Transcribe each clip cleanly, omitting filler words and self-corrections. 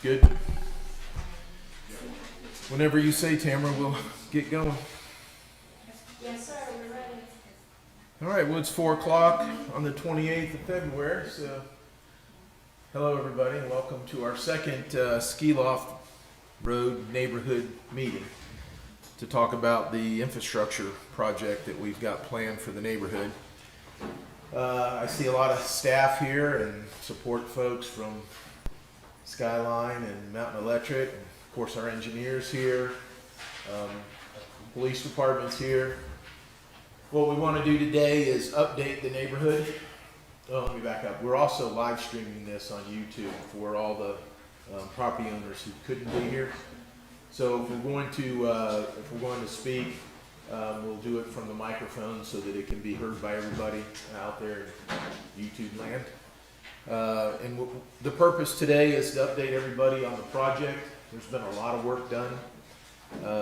Good. Whenever you say, Tamara, we'll get going. Yes, sir, we're ready. All right, well, it's 4 o'clock on the 28th of February, so hello, everybody, and welcome to our second Skiloft Road neighborhood meeting to talk about the infrastructure project that we've got planned for the neighborhood. I see a lot of staff here and support folks from Skyline and Mountain Electric, and of course our engineers here, police department's here. What we want to do today is update the neighborhood. Let me back up. We're also live streaming this on YouTube for all the property owners who couldn't be here. So if we're going to speak, we'll do it from the microphone so that it can be heard by everybody out there in YouTube land. The purpose today is to update everybody on the project. There's been a lot of work done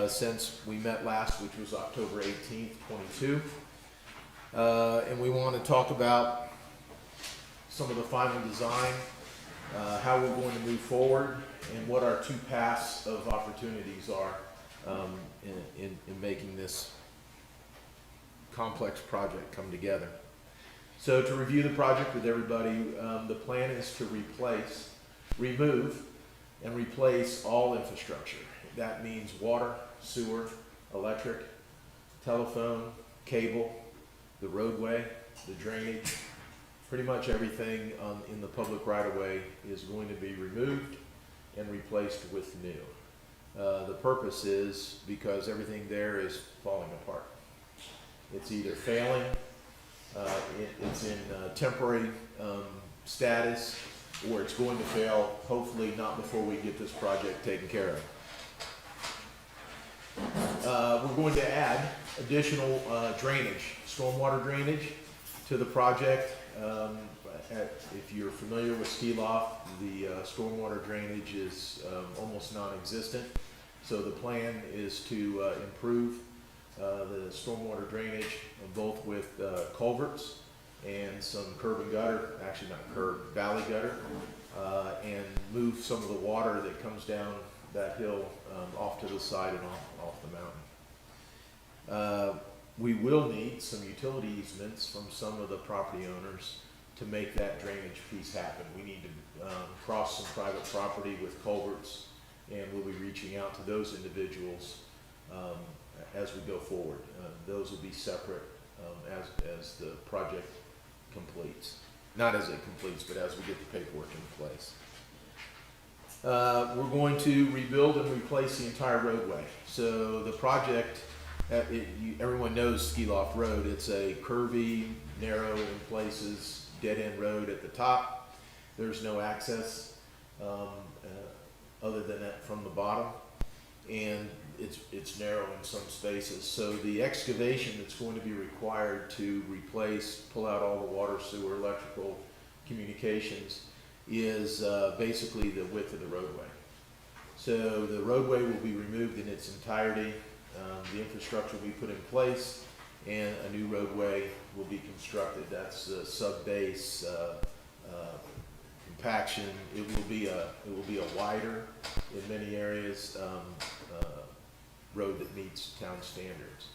since we met last, which was October 18th, 22. And we want to talk about some of the final design, how we're going to move forward, and what our two paths of opportunities are in making this complex project come together. So to review the project with everybody, the plan is to remove and replace all infrastructure. That means water, sewer, electric, telephone, cable, the roadway, the drainage, pretty much everything in the public right-of-way is going to be removed and replaced with new. The purpose is because everything there is falling apart. It's either failing, it's in temporary status, or it's going to fail, hopefully not before we get this project taken care of. We're going to add additional drainage, stormwater drainage to the project. If you're familiar with Skiloft, the stormwater drainage is almost non-existent. So the plan is to improve the stormwater drainage, both with culverts and some curb and gutter, actually not curb, valley gutter, and move some of the water that comes down that hill off to the side and off the mountain. We will need some utility easements from some of the property owners to make that drainage piece happen. We need to cross some private property with culverts, and we'll be reaching out to those individuals as we go forward. Those will be separate as the project completes. Not as it completes, but as we get the paperwork in place. We're going to rebuild and replace the entire roadway. So the project, everyone knows Skiloft Road. It's a curvy, narrow in places, dead-end road at the top. There's no access other than that from the bottom, and it's narrow in some spaces. So the excavation that's going to be required to pull out all the water, sewer, electrical, communications is basically the width of the roadway. So the roadway will be removed in its entirety. The infrastructure will be put in place, and a new roadway will be constructed. That's the sub-base compaction. It will be a wider, in many areas, road that meets town standards.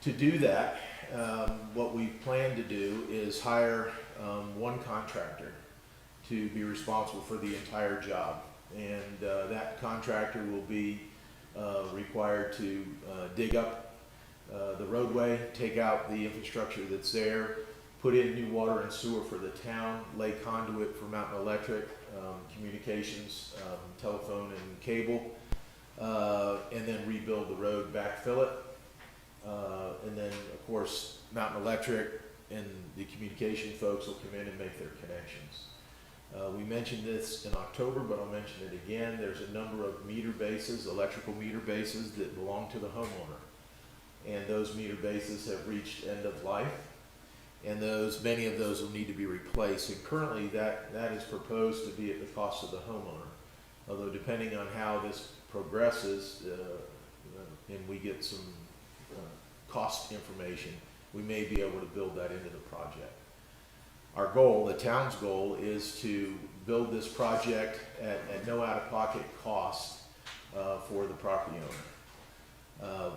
To do that, what we plan to do is hire one contractor to be responsible for the entire job, and that contractor will be required to dig up the roadway, take out the infrastructure that's there, put in new water and sewer for the town, lay conduit for Mountain Electric, communications, telephone and cable, and then rebuild the road, backfill it. And then, of course, Mountain Electric and the communication folks will come in and make their connections. We mentioned this in October, but I'll mention it again. There's a number of meter bases, electrical meter bases that belong to the homeowner. And those meter bases have reached end of life, and many of those will need to be replaced. And currently that is proposed to be at the cost of the homeowner. Although depending on how this progresses, and we get some cost information, we may be able to build that into the project. our goal, the town's goal, is to build this project at no out-of-pocket cost for the property owner.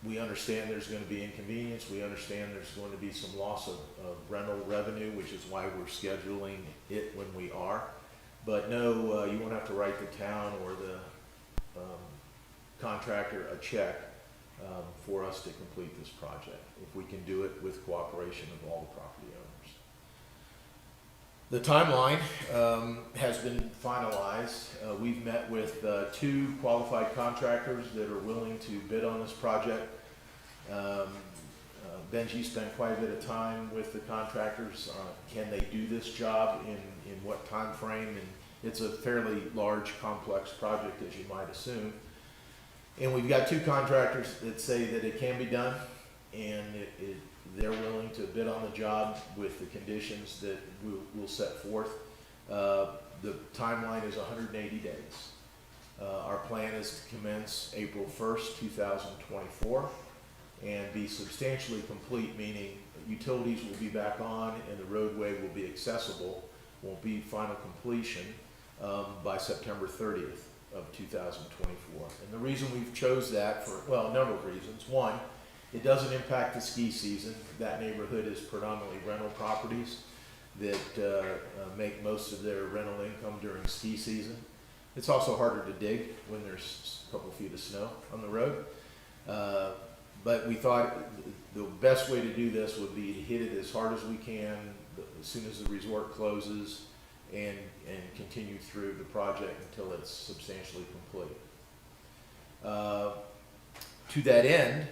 We understand there's going to be inconvenience. We understand there's going to be some loss of rental revenue, which is why we're scheduling it when we are. But no, you won't have to write the town or the contractor a check for us to complete this project, if we can do it with cooperation of all the property owners. The timeline has been finalized. We've met with 2 qualified contractors that are willing to bid on this project. Benji spent quite a bit of time with the contractors. Can they do this job in what time frame? And it's a fairly large, complex project, as you might assume. And we've got 2 contractors that say that it can be done, and they're willing to bid on the job with the conditions that we'll set forth. The timeline is 180 days. Our plan is to commence April 1st, 2024, and be substantially complete, meaning utilities will be back on and the roadway will be accessible, won't be final completion by September 30th of 2024. And the reason we've chose that for, well, a number of reasons. One, it doesn't impact the ski season. That neighborhood is predominantly rental properties that make most of their rental income during ski season. It's also harder to dig when there's a couple feet of snow on the road. But we thought the best way to do this would be to hit it as hard as we can as soon as the resort closes, and continue through the project until it's substantially complete. To that end,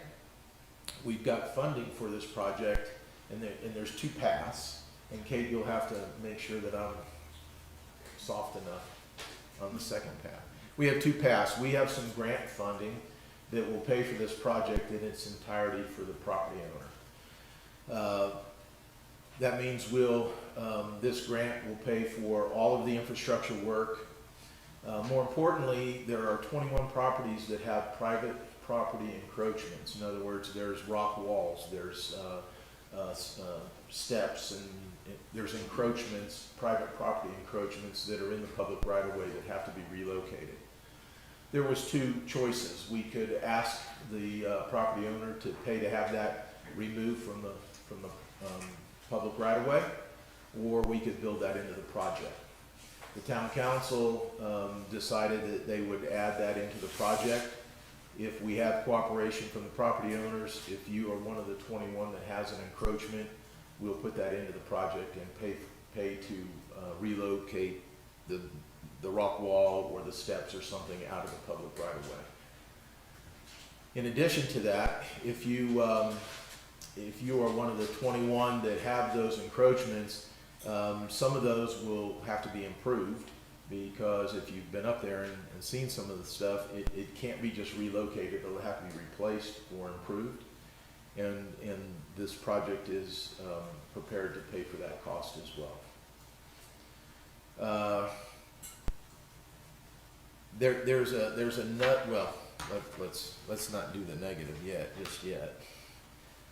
we've got funding for this project, and there's 2 paths. And Kate, you'll have to make sure that I'm soft enough on the second path. We have 2 paths. We have some grant funding that will pay for this project in its entirety for the property owner. That means this grant will pay for all of the infrastructure work. More importantly, there are 21 properties that have private property encroachments. In other words, there's rock walls, there's steps, and there's encroachments, private property encroachments that are in the public right-of-way that have to be relocated. There was 2 choices. We could ask the property owner to pay to have that removed from the public right-of-way, or we could build that into the project. The town council decided that they would add that into the project. If we have cooperation from the property owners, if you are one of the 21 that has an encroachment, we'll put that into the project and pay to relocate the rock wall or the steps or something out of the public right-of-way. In addition to that, if you are one of the 21 that have those encroachments, some of those will have to be improved, because if you've been up there and seen some of the stuff, it can't be just relocated. It'll have to be replaced or improved. And this project is prepared to pay for that cost as well. There's a nut. Well, let's not do the negative just yet.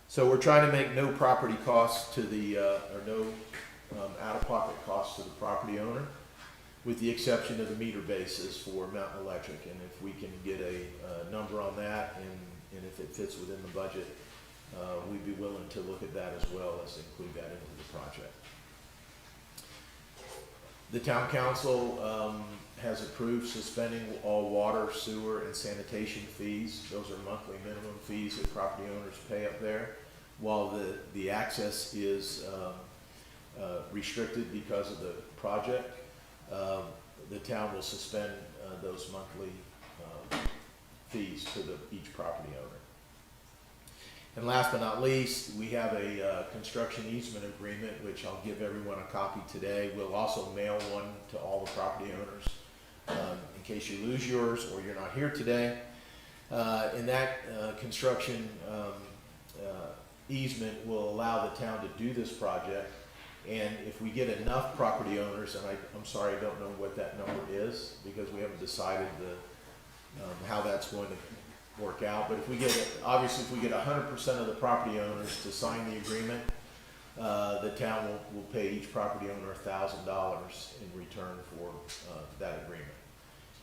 So we're trying to make no property costs to the or no out-of-pocket costs to the property owner, with the exception of the meter basis for Mountain Electric. And if we can get a number on that, and if it fits within the budget, we'd be willing to look at that as well as include that into the project. The town council has approved suspending all water, sewer, and sanitation fees. Those are monthly minimum fees that property owners pay up there, while the access is restricted because of the project. The town will suspend those monthly fees to each property owner. And last but not least, we have a construction easement agreement, which I'll give everyone a copy today. We'll also mail one to all the property owners in case you lose yours or you're not here today. And that construction easement will allow the town to do this project. And if we get enough property owners, and I'm sorry, I don't know what that number is, because we haven't decided how that's going to work out. But if we get, obviously, if we get 100% of the property owners to sign the agreement, the town will pay each property owner $1,000 in return for that agreement.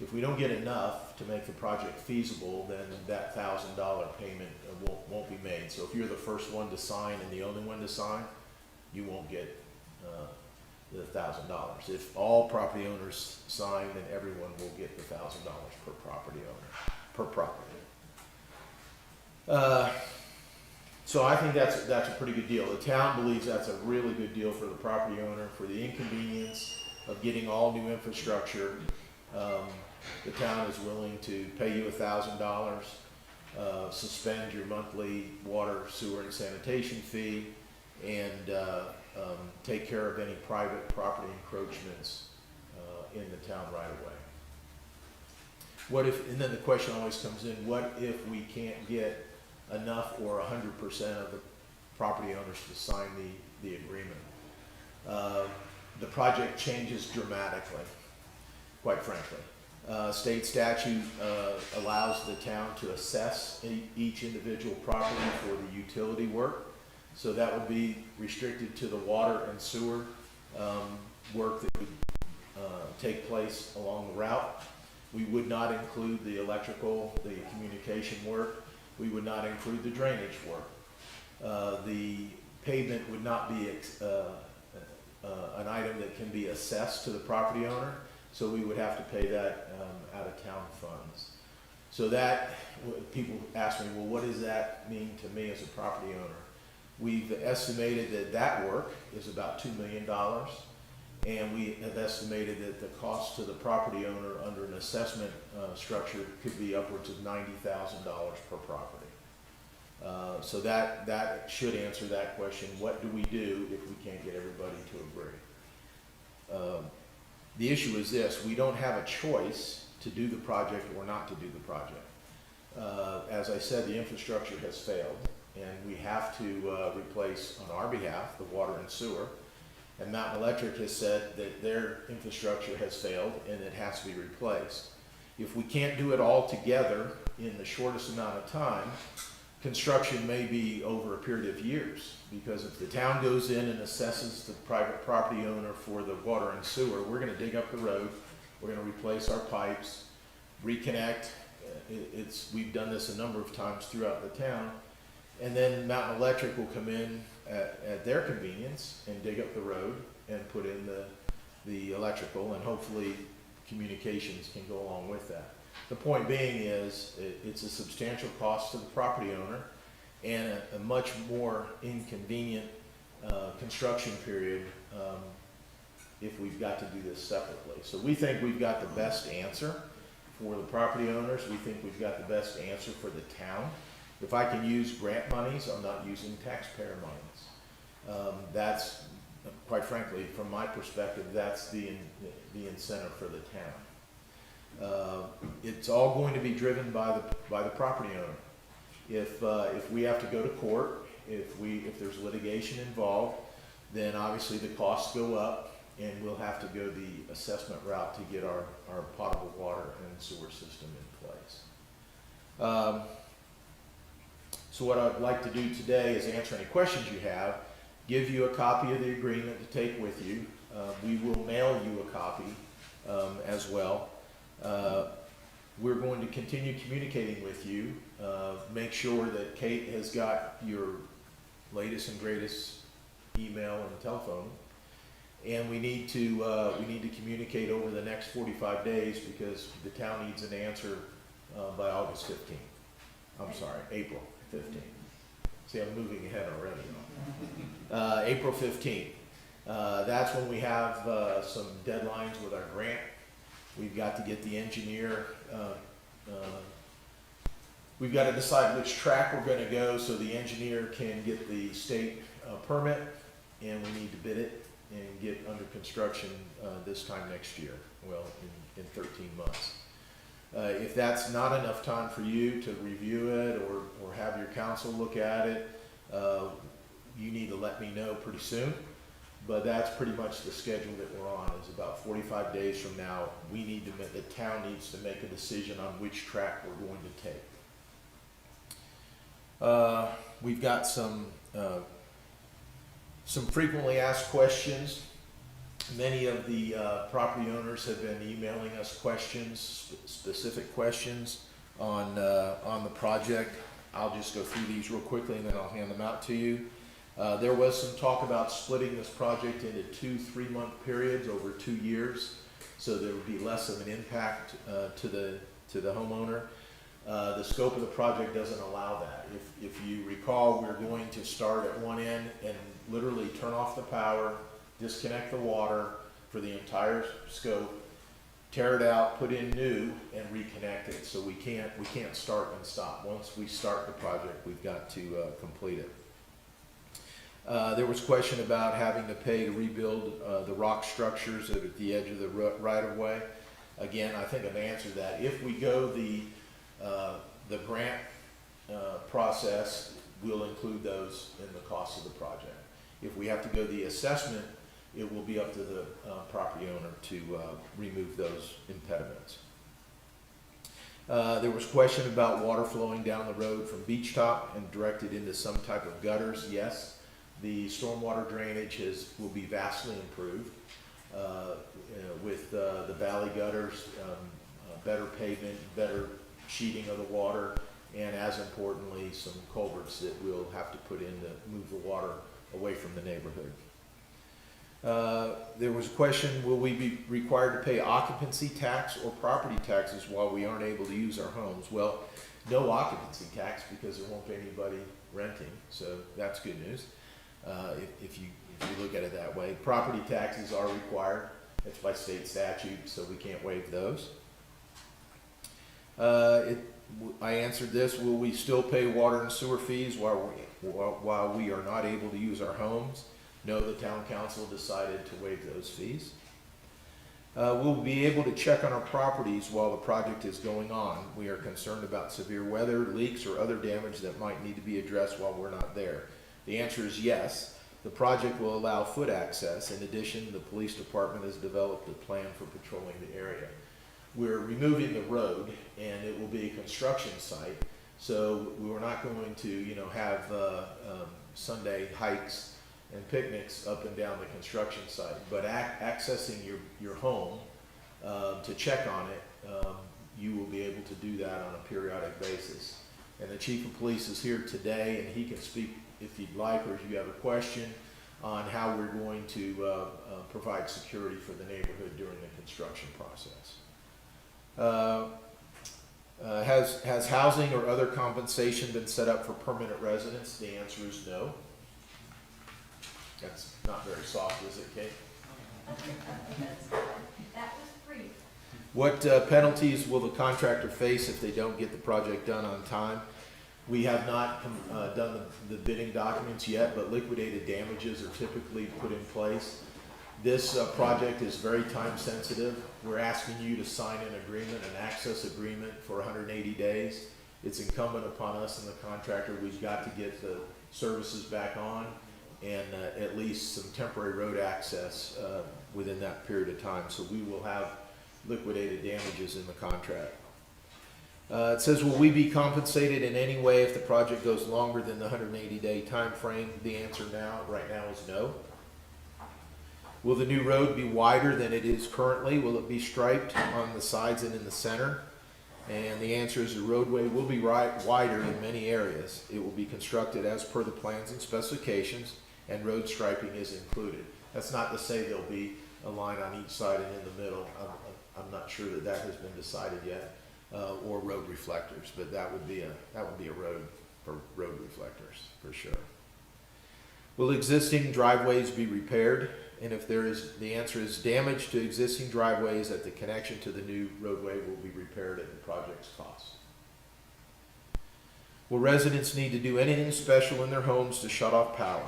If we don't get enough to make the project feasible, then that $1,000 payment won't be made. So if you're the first one to sign and the only one to sign, you won't get the $1,000. If all property owners sign, then everyone will get the $1,000 per property owner, per property. So I think that's a pretty good deal. The town believes that's a really good deal for the property owner, for the inconvenience of getting all new infrastructure. The town is willing to pay you $1,000, suspend your monthly water, sewer, and sanitation fee, and take care of any private property encroachments in the town right away. What if, and then the question always comes in, what if we can't get enough or 100% of the property owners to sign the agreement? The project changes dramatically, quite frankly. State statute allows the town to assess each individual property for the utility work. So that would be restricted to the water and sewer work that would take place along the route. We would not include the electrical, the communication work. We would not include the drainage work. The pavement would not be an item that can be assessed to the property owner, so we would have to pay that out of town funds. So that, people ask me, well, what does that mean to me as a property owner? We've estimated that work is about $2 million, and we have estimated that the cost to the property owner under an assessment structure could be upwards of $90,000 per property. So that should answer that question. What do we do if we can't get everybody to agree? The issue is this: we don't have a choice to do the project or not to do the project. As I said, the infrastructure has failed, and we have to replace, on our behalf, the water and sewer. And Mountain Electric has said that their infrastructure has failed and it has to be replaced. If we can't do it all together in the shortest amount of time, construction may be over a period of years, because if the town goes in and assesses the private property owner for the water and sewer, we're going to dig up the road, we're going to replace our pipes, reconnect. We've done this a number of times throughout the town, and then Mountain Electric will come in at their convenience and dig up the road and put in the electrical, and hopefully communications can go along with that. The point being is it's a substantial cost to the property owner and a much more inconvenient construction period if we've got to do this separately. So we think we've got the best answer for the property owners. We think we've got the best answer for the town. If I can use grant monies, I'm not using taxpayer monies. That's, quite frankly, from my perspective, that's the incentive for the town. It's all going to be driven by the property owner. If we have to go to court, if there's litigation involved, then obviously the costs go up, and we'll have to go the assessment route to get our potable water and sewer system in place. So what I'd like to do today is answer any questions you have, give you a copy of the agreement to take with you. We will mail you a copy as well. We're going to continue communicating with you. Make sure that Kate has got your latest and greatest email and telephone. And we need to communicate over the next 45 days, because the town needs an answer by August 15th. I'm sorry, April 15th. See, I'm moving ahead already. April 15th. That's when we have some deadlines with our grant. We've got to get the engineer, we've got to decide which track we're going to go so the engineer can get the state permit, and we need to bid it and get under construction this time next year, well, in 13 months. If that's not enough time for you to review it or have your council look at it, you need to let me know pretty soon. But that's pretty much the schedule that we're on. Is about 45 days from now, the town needs to make a decision on which track we're going to take. We've got some Some frequently asked questions. Many of the property owners have been emailing us questions, specific questions on the project. I'll just go through these real quickly and then I'll hand them out to you. There was some talk about splitting this project into 2 3-month periods over 2 years, so there would be less of an impact to the homeowner. The scope of the project doesn't allow that. If you recall, we're going to start at one end and literally turn off the power, disconnect the water for the entire scope, tear it out, put in new, and reconnect it. So we can't start and stop. Once we start the project, we've got to complete it. There was question about having to pay to rebuild the rock structures at the edge of the right-of-way. Again, I think I've answered that. If we go the grant process, we'll include those in the cost of the project. If we have to go the assessment, it will be up to the property owner to remove those impediments. There was question about water flowing down the road from beach top and directed into some type of gutters. Yes, the stormwater drainage will be vastly improved with the valley gutters, better pavement, better sheeting of the water, and as importantly, some culverts that we'll have to put in to move the water away from the neighborhood. There was a question, will we be required to pay occupancy tax or property taxes while we aren't able to use our homes? Well, no occupancy tax because there won't be anybody renting, so that's good news if you look at it that way. Property taxes are required. It's by state statute, so we can't waive those. I answered this, will we still pay water and sewer fees while we are not able to use our homes? No, the town council decided to waive those fees. We'll be able to check on our properties while the project is going on. We are concerned about severe weather, leaks, or other damage that might need to be addressed while we're not there. The answer is yes. The project will allow foot access. In addition, the police department has developed a plan for patrolling the area. We're removing the road, and it will be a construction site, so we're not going to, have Sunday hikes and picnics up and down the construction site. But accessing your home to check on it, you will be able to do that on a periodic basis. And the chief of police is here today, and he can speak if you'd like, or if you have a question on how we're going to provide security for the neighborhood during the construction process. Has housing or other compensation been set up for permanent residents? The answer is no. That's not very soft, is it, Kate? That was brief. What penalties will the contractor face if they don't get the project done on time? We have not done the bidding documents yet, but liquidated damages are typically put in place. This project is very time sensitive. We're asking you to sign an agreement, an access agreement for 180 days. It's incumbent upon us and the contractor, we've got to get the services back on and at least some temporary road access within that period of time. So we will have liquidated damages in the contract. It says, will we be compensated in any way if the project goes longer than the 180-day time frame? The answer right now is no. Will the new road be wider than it is currently? Will it be striped on the sides and in the center? And the answer is the roadway will be wider in many areas. It will be constructed as per the plans and specifications, and road striping is included. That's not to say there'll be a line on each side and in the middle. I'm not sure that has been decided yet, or road reflectors, but that would be a road for road reflectors for sure. Will existing driveways be repaired? And if the answer is damage to existing driveways at the connection to the new roadway will be repaired at the project's cost. Will residents need to do anything special in their homes to shut off power,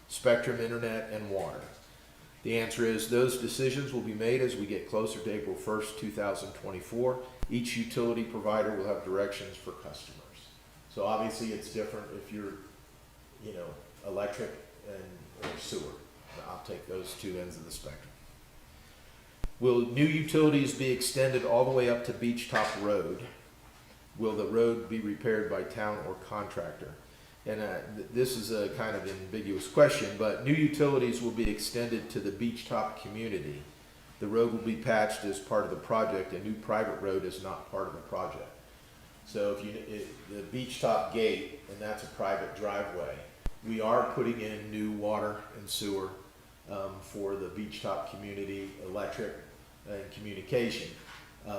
spectrum, internet, and water? The answer is those decisions will be made as we get closer to April 1st, 2024. Each utility provider will have directions for customers. So obviously it's different if you're, electric or sewer. I'll take those two ends of the spectrum. Will new utilities be extended all the way up to Beach Top Road? Will the road be repaired by town or contractor? and this is a kind of ambiguous question, but new utilities will be extended to the beach top community. The road will be patched as part of the project. A new private road is not part of the project. So the beach top gate, and that's a private driveway, we are putting in new water and sewer for the beach top community, electric and communication.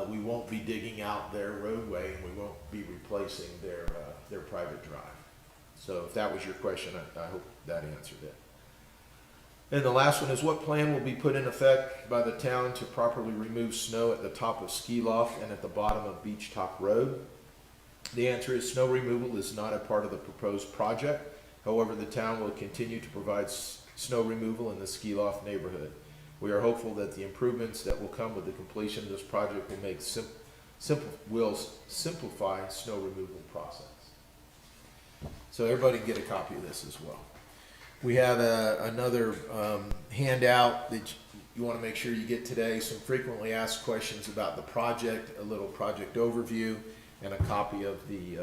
We won't be digging out their roadway, and we won't be replacing their private drive. So if that was your question, I hope that answered it. And the last one is, what plan will be put in effect by the town to properly remove snow at the top of Skiloft and at the bottom of Beach Top Road? The answer is snow removal is not a part of the proposed project. However, the town will continue to provide snow removal in the Skiloft neighborhood. We are hopeful that the improvements that will come with the completion of this project will make simplify snow removal process. So everybody can get a copy of this as well. We have another handout that you want to make sure you get today. Some frequently asked questions about the project, a little project overview, and a copy of the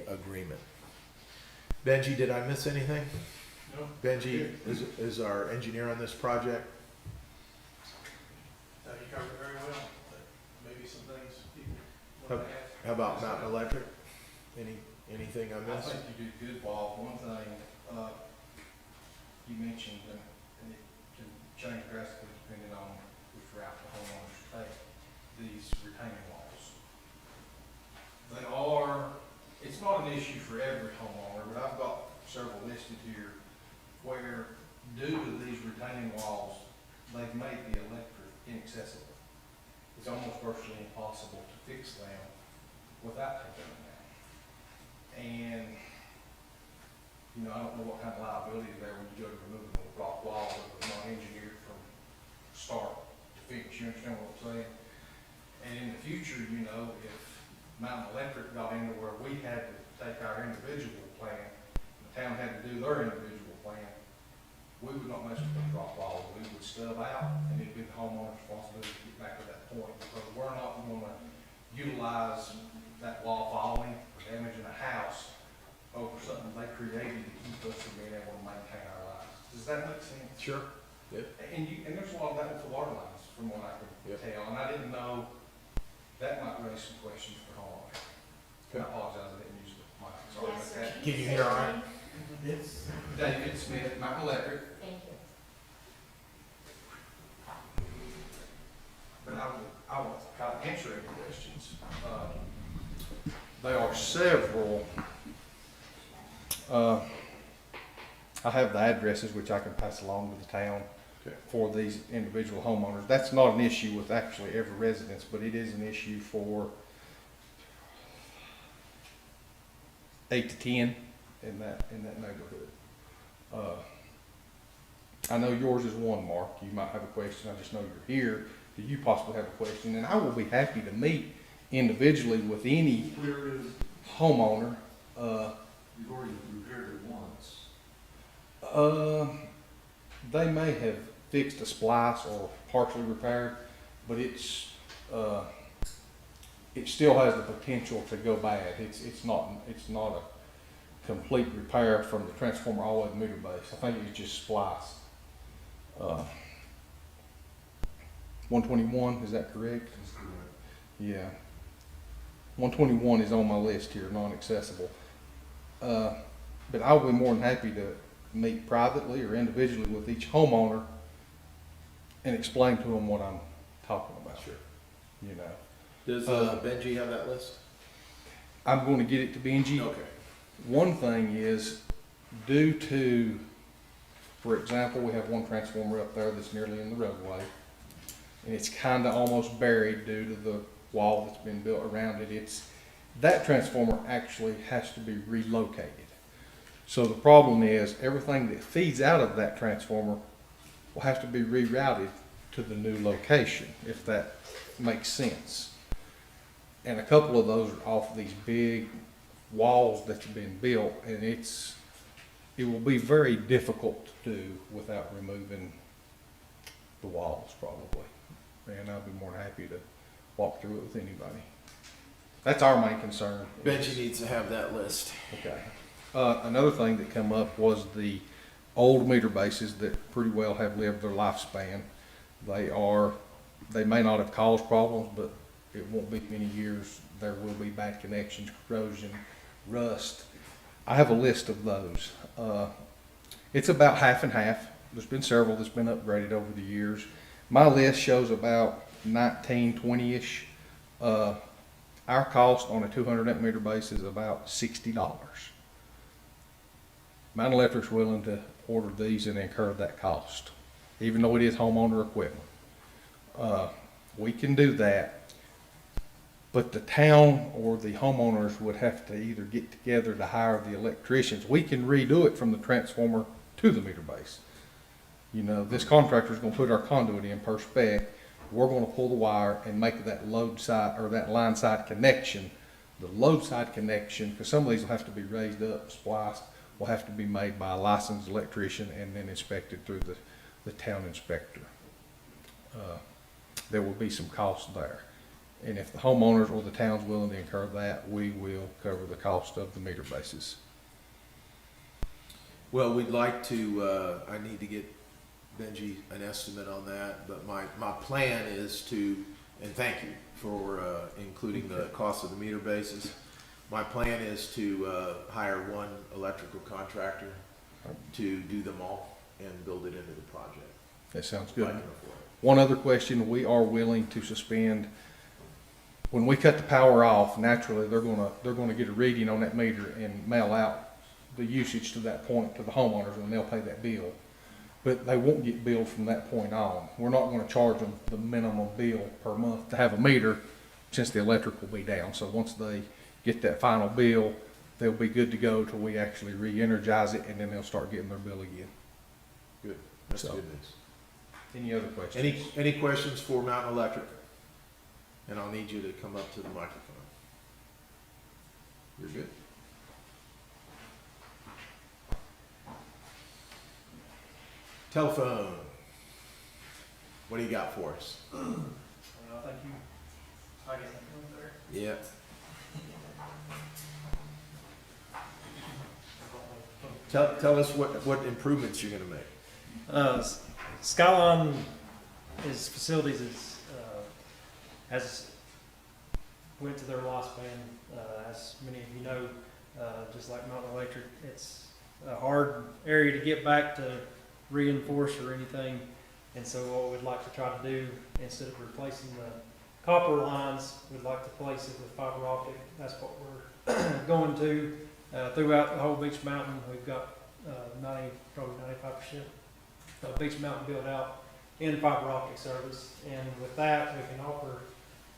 agreement. Benji, did I miss anything? No. Benji is our engineer on this project. You covered it very well, but maybe some things people want to ask. How about Mountain Electric? Anything I I missed? think you did good, Bob. One thing, you mentioned, and it can change drastically depending on which route the homeowners take, these retaining walls. It's not an issue for every homeowner, but I've got several listed here where, due to these retaining walls, they've made the electric inaccessible. It's almost virtually impossible to fix them without taking them down. And, I don't know what kind of liability is there when you go to remove a block wall that was not engineered from start to finish. You understand what I'm saying? And in the future, if Mountain Electric got into where we had to take our individual plan, the town had to do their individual plan, we would not mess with the drop wall. We would stub out, and it'd be the homeowner's responsibility to get back to that point, because we're not going to utilize that wall falling or damaging a house over something they created to keep us from being able to maintain our lives. Does that make sense? Sure. Yep. And there's a lot of that with the water lines, from what I can Yep. tell, and I didn't know, that might raise some questions for homeowners. Okay. I apologize, I didn't use the mic, sorry Yes, about sir. that. Can you hear all right? It's, David Smith, Mountain Electric, Thank you. but I will try to answer any questions. There are several, I have the addresses which I can pass along to the town Okay. for these individual homeowners. That's not an issue with actually every residence, but it is an issue for 8 to 10 in that neighborhood. I know yours is one, Mark. You might have a question. I just know you're here. Do you possibly have a question? And I will be happy to meet individually with any Where is, homeowner. you've already repaired it once. They may have fixed a splice or partially repaired, but it still has the potential to go bad. It's not a complete repair from the transformer all the way to the meter base. I think it's just spliced. 121, is that correct? That's correct. Yeah. 121 is on my list here, non-accessible. But I'll be more than happy to meet privately or individually with each homeowner and explain to them what I'm talking about. Sure. You know, Does Benji have that list? I'm going to get it to Benji. Okay. One thing is, due to, for example, we have one transformer up there that's nearly in the roadway, and it's kind of almost buried due to the wall that's been built around it. That transformer actually has to be relocated. So the problem is, everything that feeds out of that transformer will have to be rerouted to the new location, if that makes sense. And a couple of those are off these big walls that's been built, and it will be very difficult to do without removing the walls, probably. And I'll be more than happy to walk through it with anybody. That's our main concern. Benji needs to have that list. Okay. Another thing that come up was the old meter bases that pretty well have lived their lifespan. They may not have caused problems, but it won't be many years. There will be bad connections, corrosion, rust. I have a list of those. It's about half and half. There's been several that's been upgraded over the years. My list shows about 19, 20-ish. Our cost on a 200 amp meter base is about $60. Mountain Electric's willing to order these and incur that cost, even though it is homeowner equipment. We can do that, but the town or the homeowners would have to either get together to hire the electricians. We can redo it from the transformer to the meter base. You know, this contractor's gonna put our conduit in per spec. We're gonna pull the wire and make that load side or that line side connection. The load side connection, because some of these will have to be raised up, spliced, will have to be made by a licensed electrician and then inspected through the town inspector. There will be some costs there. And if the homeowners or the town's willing to incur that, we will cover the cost of the meter bases. Well, we'd like to, I need to get Benji an estimate on that, but my plan is to, and thank you for including the cost of the meter bases. My plan is to hire one electrical contractor to do them all and build it into the project. That sounds If I good. can afford it. One other question, we are willing to suspend, when we cut the power off, naturally, they're gonna get a reading on that meter and mail out the usage to that point to the homeowners, and they'll pay that bill. But they won't get billed from that point on. We're not gonna charge them the minimum bill per month to have a meter, since the electric will be down. So once they get that final bill, they'll be good to go till we actually re-energize it, and then they'll start getting their bill again. Good, that's So- good news. Any other questions? Any questions for Mountain Electric? And I'll need you to come up to the microphone. You're good? Telephone. What do you got for us? Thank you. I guess I'm there. Yeah. Tell us what improvements you're gonna make. Skyline is facilities is has went to their lifespan. As many of you know, just like Mountain Electric, it's a hard area to get back to reinforce or anything. And so what we'd like to try to do, instead of replacing the copper lines, we'd like to place it with fiber optic. That's what we're going to throughout the whole Beach Mountain. We've got probably 95% of Beach Mountain built out in fiber optic service. And with that, we can offer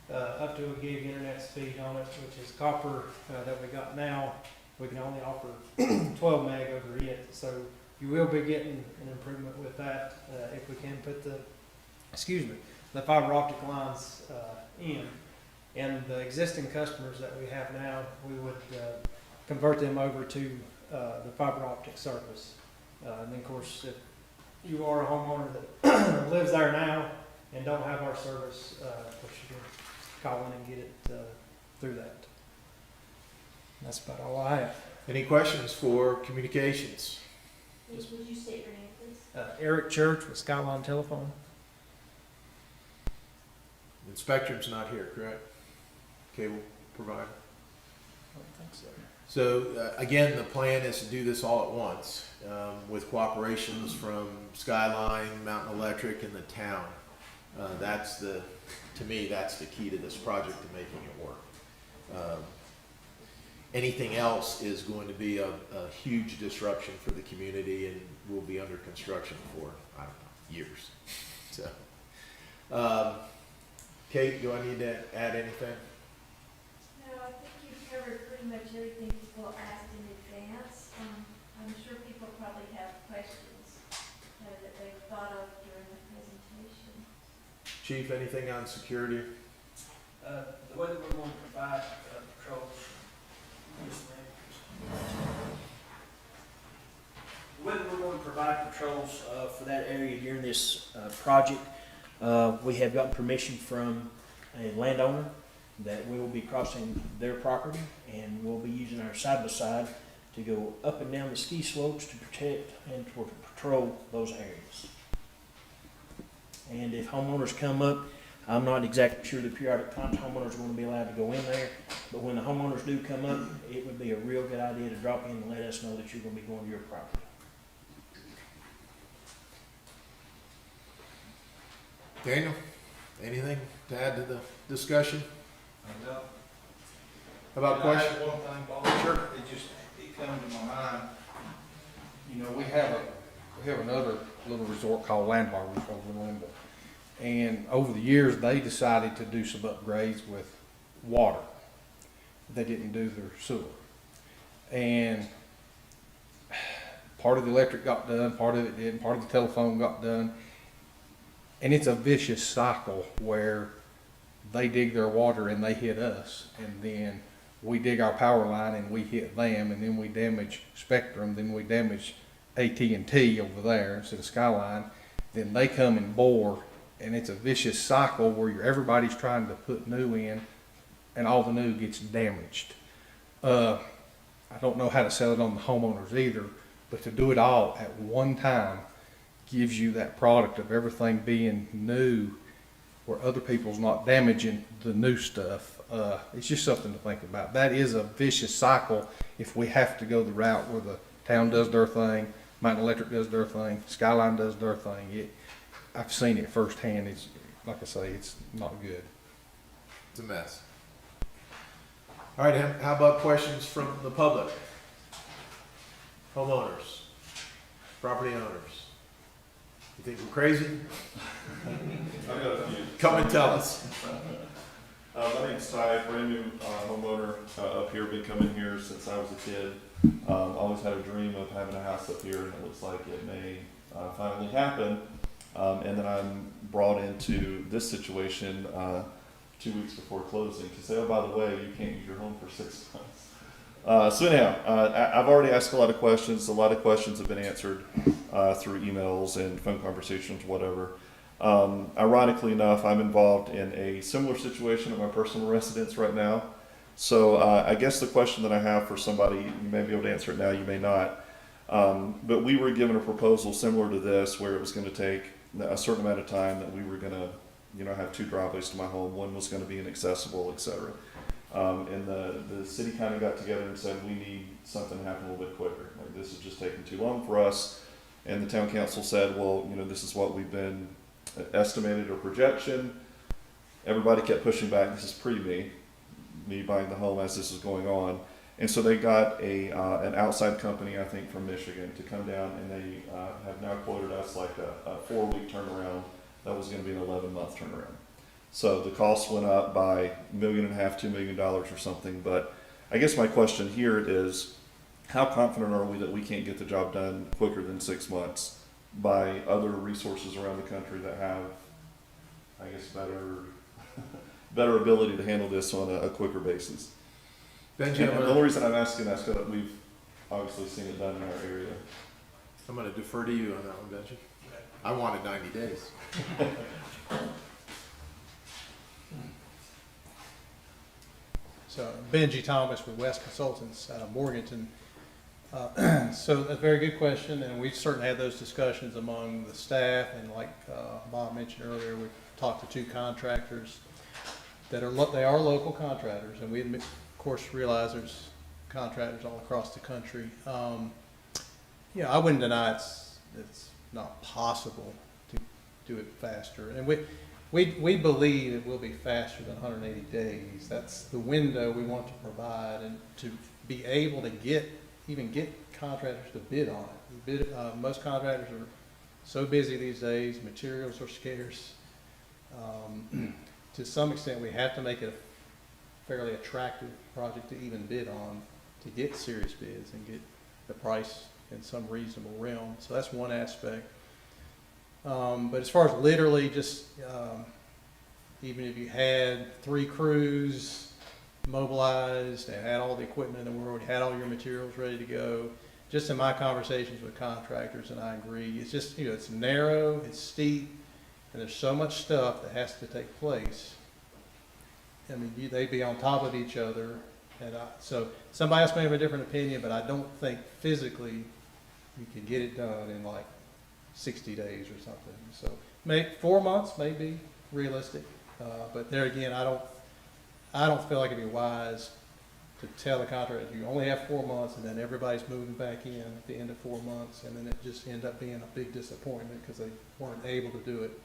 up to a gig internet speed on it, which is copper that we got now. We can only offer 12 meg over it. So you will be getting an improvement with that if we can put the fiber optic lines in. And the existing customers that we have now, we would convert them over to the fiber optic service. And then of course, if you are a homeowner that lives there now and don't have our service, of course you can call in and get it through that. That's about all I have. Any questions for communications? Would you state your name, please? Eric Church with Skyline Telephone. And Spectrum's not here, correct? Cable provider. I don't think so. So again, the plan is to do this all at once with cooperations from Skyline, Mountain Electric, and the town. To me, that's the key to this project to making it work. Anything else is going to be a huge disruption for the community and will be under construction for, I don't know, years. So, Kate, do I need to add anything? No, I think you've covered pretty much everything people asked in advance. I'm sure people probably have questions that they've thought of during the presentation. Chief, anything on security? The way that we're going to provide patrols, the way that we're going to provide patrols for that area during this project, we have gotten permission from a landowner that we will be crossing their property, and we'll be using our side-by-side to go up and down the ski slopes to protect and to patrol those areas. And if homeowners come up, I'm not exactly sure the periodic times homeowners are going to be allowed to go in there, but when the homeowners do come up, it would be a real good idea to drop in and let us know that you're going to be going to your property. Daniel, anything to add to the discussion No. about Can I questions? add one thing, Bob? Sure. It comes to my mind, you know, we have another little resort called Landmark, which is over in Linville. And over the years, they decided to do some upgrades with water. They didn't do their sewer. And part of the electric got done, part of it didn't, part of the telephone got done. And it's a vicious cycle where they dig their water and they hit us, and then we dig our power line and we hit them, and then we damage Spectrum, then we damage AT&T over there instead of Skyline. Then they come and bore, and it's a vicious cycle where everybody's trying to put new in, and all the new gets damaged. I don't know how to sell it on the homeowners either, but to do it all at one time gives you that product of everything being new, where other people's not damaging the new stuff. It's just something to think about. That is a vicious cycle if we have to go the route where the town does their thing, Mountain Electric does their thing, Skyline does their thing. I've seen it firsthand. It's, like I say, it's not good. It's a mess. All right, how about questions from the public? Homeowners, property owners. You think we're crazy? I've got a few. Come and tell us. My name's Ty, brand new homeowner up here, been coming here since I was a kid. Always had a dream of having a house up here, and it looks like it may finally happen. And then I'm brought into this situation 2 weeks before closing to say, oh, by the way, you can't use your home for 6 months. So anyhow, I've already asked a lot of questions. A lot of questions have been answered through emails and phone conversations, whatever. Ironically enough, I'm involved in a similar situation at my personal residence right now. So I guess the question that I have for somebody, you may be able to answer it now, you may not. But we were given a proposal similar to this, where it was going to take a certain amount of time, that we were going to, have 2 driveways to my home. One was going to be inaccessible, etc. And the city kind of got together and said, we need something to happen a little bit quicker. Like, this is just taking too long for us. And the town council said, well, this is what we've been estimated or projection. Everybody kept pushing back. This is pre me buying the home as this is going on. And so they got an outside company, I think from Michigan, to come down, and they have now quoted us like a 4-week turnaround. That was going to be an 11-month turnaround. So the cost went up by $1.5 million, $2 million or something. But I guess my question here is, how confident are we that we can't get the job done quicker than 6 months by other resources around the country that have, I guess, better ability to handle this on a quicker basis? Benji, And the only reason I'm asking that is because we've obviously seen it done in our area. I'm going to defer to you on that one, Benji. I wanted 90 days. So Benji Thomas with West Consultants out of Morganton. So that's a very good question, and we've certainly had those discussions among the staff, and like Bob mentioned earlier, we've talked to 2 contractors that are they are local contractors, and we of course realize there's contractors all across the country. I wouldn't deny it's not possible to do it faster, and we believe it will be faster than 180 days. That's the window we want to provide, and to be able to get contractors to bid on it. Most contractors are so busy these days, materials are scarce. To some extent, we have to make it a fairly attractive project to even bid on, to get serious bids and get the price in some reasonable realm. So that's one aspect. But as far as literally just, even if you had 3 crews mobilized and had all the equipment in the world, had all your materials ready to go, just in my conversations with contractors, and I agree, it's just, it's narrow, it's steep, and there's so much stuff that has to take place I mean, they'd be on top of each other. And so somebody else may have a different opinion, but I don't think physically you can get it done in like 60 days or something. So 4 months may be realistic, but there again, I don't feel like it'd be wise to tell the contractor you only have 4 months, and then everybody's moving back in at the end of 4 months, and then it just end up being a big disappointment because they weren't able to do it.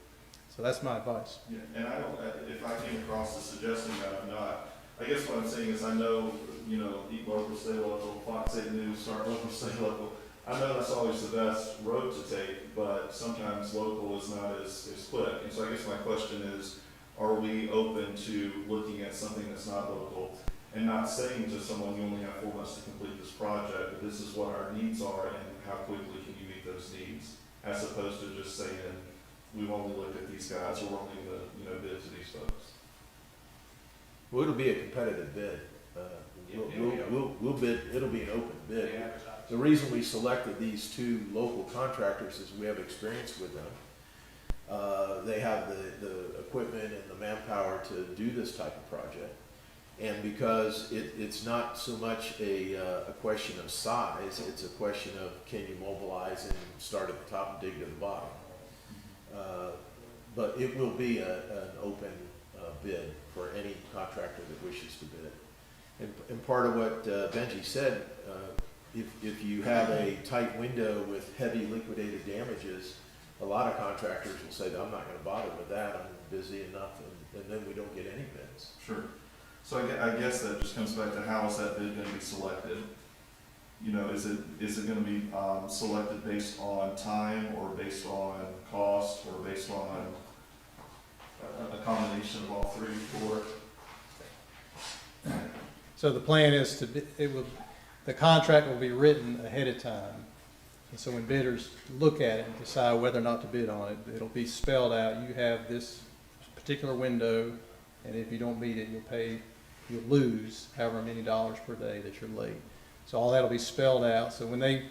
So that's my advice. Yeah, and I don't, if I came across as suggesting that, I'm not. I guess what I'm saying is I know, eat local, stay local, Fox 8 News, start local, stay local. I know that's always the best road to take, but sometimes local is not as quick. And so I guess my question is, are we open to looking at something that's not local and not saying to someone, you only have 4 months to complete this project, but this is what our needs are and how quickly can you meet those needs, as opposed to just saying, we've only looked at these guys, or we're only going to bid to these folks. Well, it'll be a competitive bid. We'll bid, it'll be an open bid. The reason we selected these two local contractors is we have experience with them. They have the equipment and the manpower to do this type of project. And because it's not so much a question of size, it's a question of can you mobilize and start at the top and dig to the bottom. But it will be an open bid for any contractor that wishes to bid. And part of what Benji said, if you have a tight window with heavy liquidated damages, a lot of contractors will say, I'm not going to bother with that, I'm busy enough, and then we don't get any bids. Sure. So I guess that just comes back to how is that bid going to be selected? Is it going to be selected based on time, or based on cost, or based on a combination of all three, or? So the plan is the contract will be written ahead of time. And so when bidders look at it and decide whether or not to bid on it, it'll be spelled out. You have this particular window, and if you don't meet it, you'll lose however many dollars per day that you're late. So all that'll be spelled out. So when they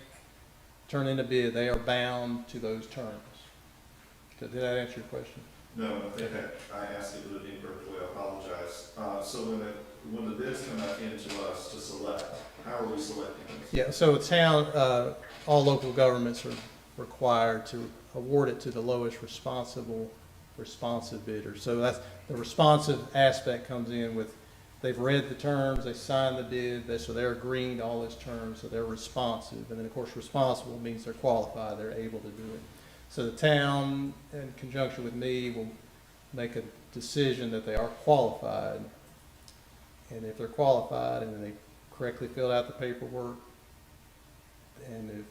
turn in a bid, they are bound to those terms. Did that answer your question? No, I think I asked it with an incorrect way. I apologize. So when the bids come back into us to select, how are we selecting them? Yeah, so a town, all local governments are required to award it to the lowest responsive bidder. So that's the responsive aspect comes in with, they've read the terms, they signed the bid, so they're agreeing to all those terms, so they're responsive. And then of course responsible means they're qualified, they're able to do it. So the town, in conjunction with me, will make a decision that they are qualified. And if they're qualified and they correctly filled out the paperwork, and if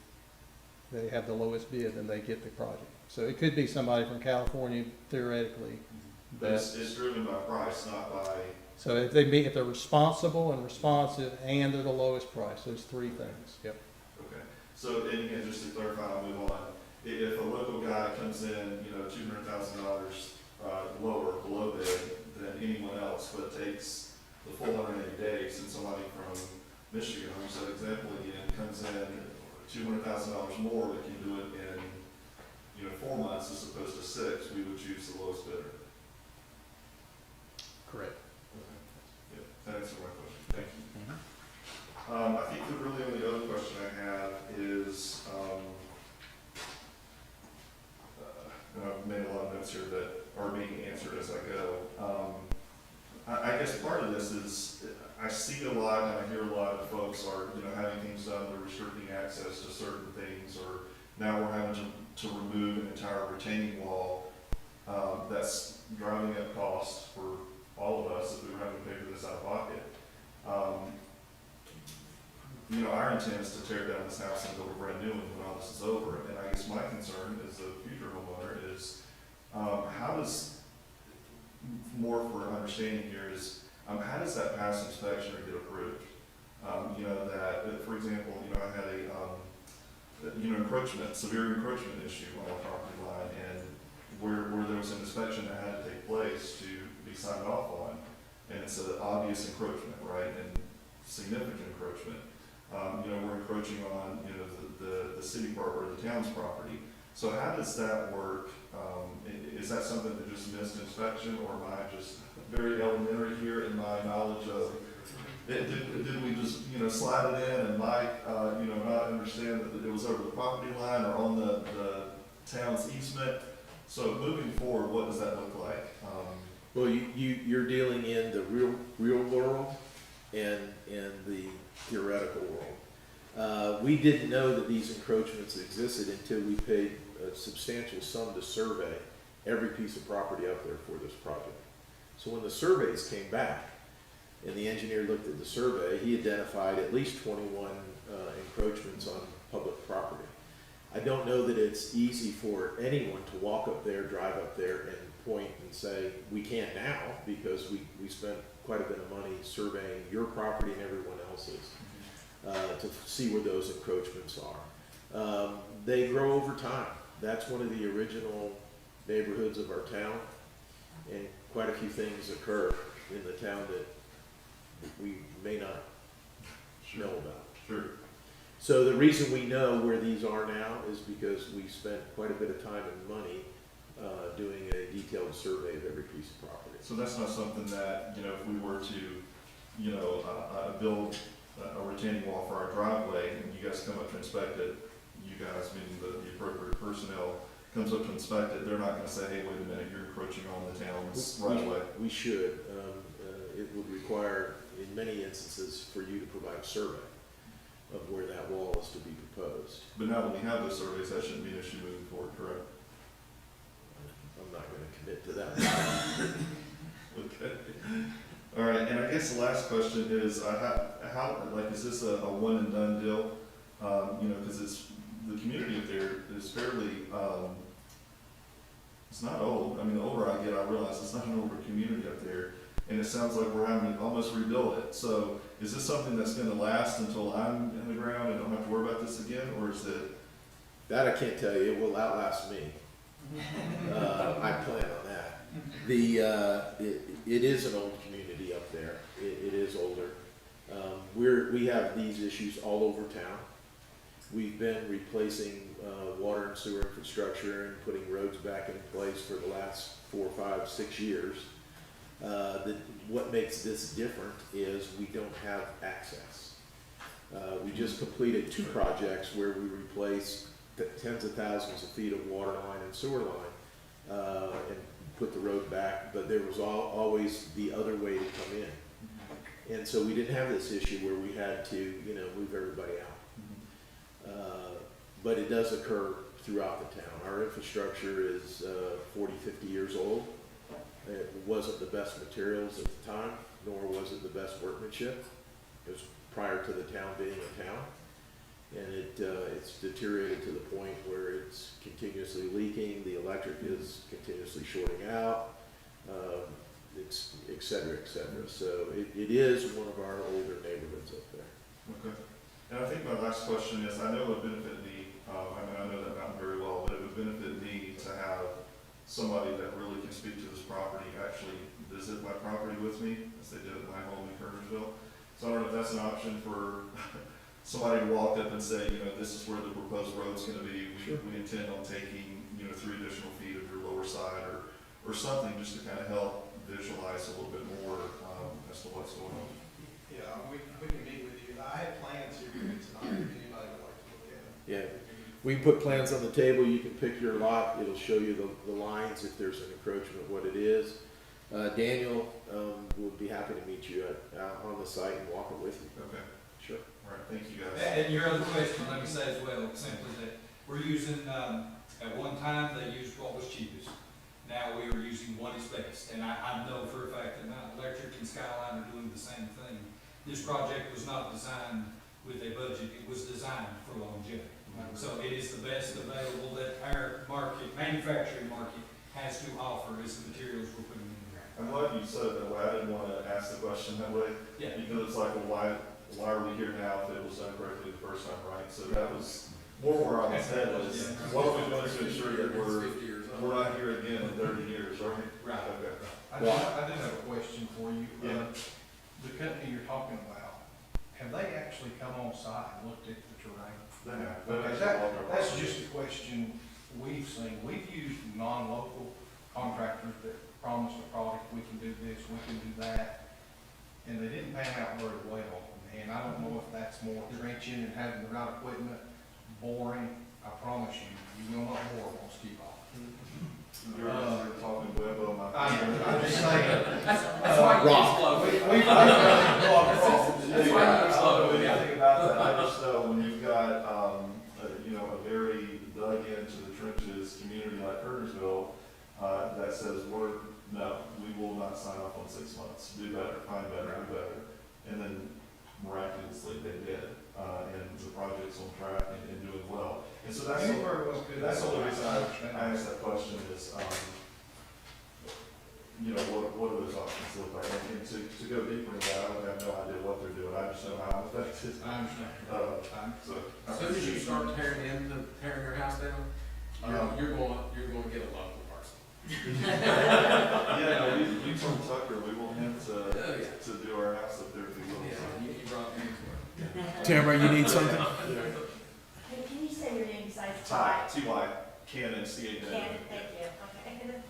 they have the lowest bid, then they get the project. So it could be somebody from California, theoretically. But it's driven by price, not by. So if they're responsible and responsive and they're the lowest price, those three things. Yep. Okay. So, and again, just to clarify, I'll move on. If a local guy comes in, $200,000 below bid than anyone else, but takes the full 180 days, and somebody from Michigan, I'm just an example again, comes in $200,000 more, but can do it in 4 months as opposed to 6, we would choose the lowest bidder. Correct. Okay. Yep, that answers my question. Thank you. I think the really only other question I have is, and I've made a lot of notes here that are being answered as I go. I guess part of this is I see a lot and I hear a lot of folks are having things done, they're restricting access to certain things, or now we're having to remove an entire retaining wall. That's driving up costs for all of us if we were having to pay for this out of pocket. Our intent is to tear down this house and build a brand new one when all this is over. And I guess my concern as a future homeowner is how does, more for understanding here is, how does that pass inspection or get approved? That, for example, I had a severe encroachment issue on our property line, and where there was an inspection that had to take place to be signed off on, and it's an obvious encroachment, right, and significant encroachment. We're encroaching on, the city part or the town's property. So how does that work? is that something that just missed inspection, or am I just very elementary here in my knowledge of, did we just, you know, slide it in and Mike, you know, not understand that it was over the property line or on the town's easement? So moving forward, what does that look like? Well, you're dealing in the real world and the theoretical world. We didn't know that these encroachments existed until we paid a substantial sum to survey every piece of property up there for this project. So when the surveys came back and the engineer looked at the survey, he identified at least 21 encroachments on public property. I don't know that it's easy for anyone to walk up there, drive up there, and point and say, we can't now, because we spent quite a bit of money surveying your property and everyone else's to see where those encroachments are. They grow over time. That's one of the original neighborhoods of our town, and quite a few things occur in the town that we may not know about. Sure. So the reason we know where these are now is because we spent quite a bit of time and money doing a detailed survey of every piece of property. So that's not something that, you know, if we were to, you know, build a retaining wall for our driveway and you guys come up to inspect it, you guys, meaning the appropriate personnel, comes up to inspect it, they're not gonna say, hey, wait a minute, you're encroaching on the town's right away. We should. It would require, in many instances, for you to provide a survey of where that wall is to be proposed. But now that we have those surveys, that shouldn't be an issue moving forward, correct? I'm not gonna commit to that. Okay. All right, and I guess the last question is, how, like, is this a one and done deal? You know, because it's, the community up there is fairly, it's not old. I mean, the older I get, I realize it's not an older community up there. And it sounds like we're having to almost rebuild it. So is this something that's gonna last until I'm in the ground and don't have to worry about this again, or is it? That I can't tell you. It will outlast me. I plan on that. It is an old community up there. It is older. We have these issues all over town. We've been replacing water and sewer infrastructure and putting roads back in place for the last 4, 5, 6 years. What makes this different is we don't have access. We just completed 2 projects where we replaced tens of thousands of feet of water line and sewer line and put the road back, but there was always the other way to come in. And so we didn't have this issue where we had to, you know, move everybody out. But it does occur throughout the town. Our infrastructure is 40, 50 years old. It wasn't the best materials at the time, nor was it the best workmanship. It was prior to the town being a town. And it's deteriorated to the point where it's continuously leaking, the electric is continuously shorting out, et cetera, et cetera. So it is one of our older neighborhoods up there. Okay. And I think my last question is, I know it would benefit me, I mean, I know that mountain very well, but it would benefit me to have somebody that really can speak to this property actually visit my property with me, as they did at my home in Kernersville. So I don't know if that's an option for somebody to walk up and say, you know, this is where the proposed road's gonna be. We intend on taking, you know, 3 additional feet of your lower side or something, just to kind of help visualize a little bit more as to what's going on. Yeah, we can meet with you. I had plans here tonight, if anybody would like to look at them. Yeah. We can put plans on the table, you can pick your lot, it'll show you the lines, if there's an encroachment, what it is. Daniel would be happy to meet you on the site and walk it with you. Okay. Sure. All right, thank you guys. And your other question, let me say as well, simply that we're using, at one time, they used what was cheapest. Now we are using what is best. And I know for a fact that Mountain Electric and Skyline are doing the same thing. This project was not designed with a budget, it was designed for longevity. So it is the best available that our market, manufacturing market, has to offer as the materials we're putting in the ground. I'm glad you said it that way. I didn't want to ask the question that way. Yeah. Because it's like, well, why are we here now if it was done correctly the first time, right? So that was more where I was headed was, what are we doing to ensure that we're not here again in 30 years, right? Right. Okay. I did have a question for you. Yeah. The company you're talking about, have they actually come on site and looked at the terrain? They have. Okay, that's just a question we've seen. We've used non-local contractors that promised a product, we can do this, we can do that. And they didn't pan out very well. And I don't know if that's more trenching and having the right equipment, boring. I promise you, you will not bore on Skiloft. You're talking web on my. I'm just saying. That's why you use Skiloft. We've a lot of problems. That's why you use Skiloft. When you think about that, I just know when you've got, a very dug into the trenches community like Curtisville, that says, we will not sign off on 6 months, do better, find better, do better. And then miraculously they did, and the project's on track and doing well. And so that's the only reason I asked that question is, what do those options look like? And to go deeper into that, I would have no idea what they're doing, I just know how I'm affected. I understand. As soon as you start tearing your house down, you're going to get a local person. Yeah, no, we told Tucker, we want him to do our house up there if he will. Yeah, you brought me into it. Tamara, you need something? Hey, can you say your name besides Ty, T-Y, Cannon, C-A-N. Cannon, thank you, okay.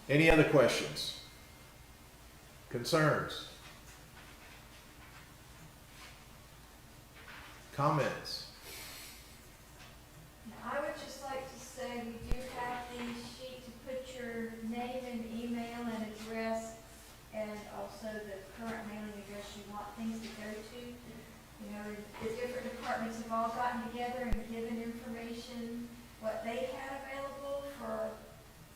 Any other questions? Concerns? Comments? I would just like to say, we do have the sheet to put your name and email and address, and also the current mailing address you want things to go to. You know, the different departments have all gotten together and given information, what they had available for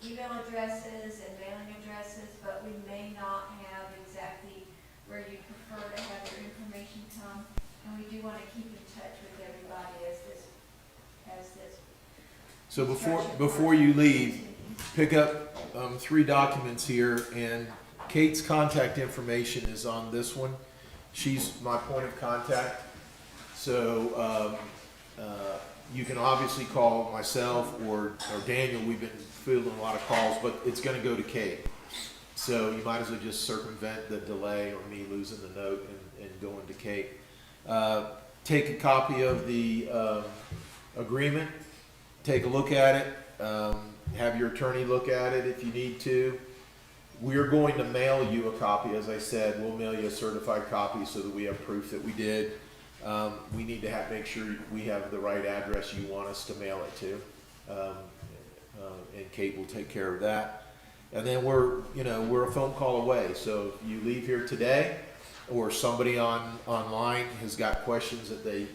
email addresses and mailing addresses, but we may not have exactly where you prefer to have your information come. And we do want to keep in touch with everybody as this So before you leave, pick up 3 documents here, and Kate's contact information is on this one. She's my point of contact. So you can obviously call myself or Daniel. We've been fielding a lot of calls, but it's going to go to Kate. So you might as well just circumvent the delay or me losing the note and going to Kate. Take a copy of the agreement. Take a look at it. Have your attorney look at it if you need to. We're going to mail you a copy. As I said, we'll mail you a certified copy so that we have proof that we did. We need to make sure we have the right address you want us to mail it to. And Kate will take care of that. And then we're a phone call away. So if you leave here today, or somebody online has got questions that they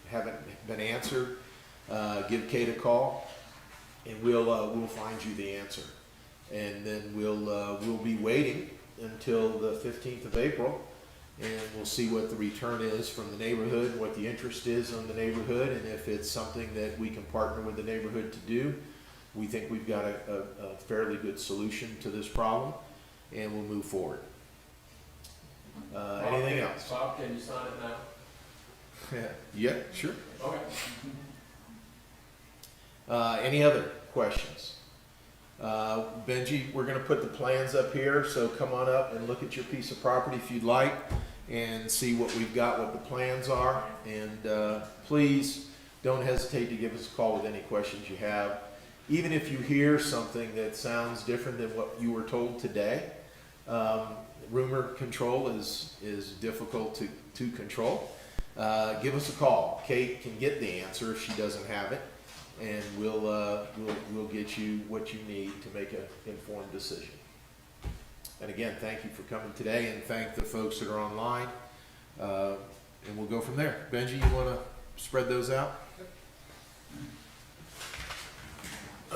haven't been answered, give Kate a call, and we'll find you the answer. And then we'll be waiting until the 15th of April, and we'll see what the return is from the neighborhood, what the interest is on the neighborhood, and if it's something that we can partner with the neighborhood to do. We think we've got a fairly good solution to this problem, and we'll move forward. Anything else? Bob, can you sign it now? Yeah, sure. Okay. Any other questions? Benji, we're gonna put the plans up here, so come on up and look at your piece of property if you'd like, and see what we've got, what the plans are, and please don't hesitate to give us a call with any questions you have. Even if you hear something that sounds different than what you were told today, rumor control is difficult to control. Give us a call. Kate can get the answer if she doesn't have it, and we'll get you what you need to make an informed decision. And again, thank you for coming today, and thank the folks that are online, and we'll go from there. Benji, you want to spread those out?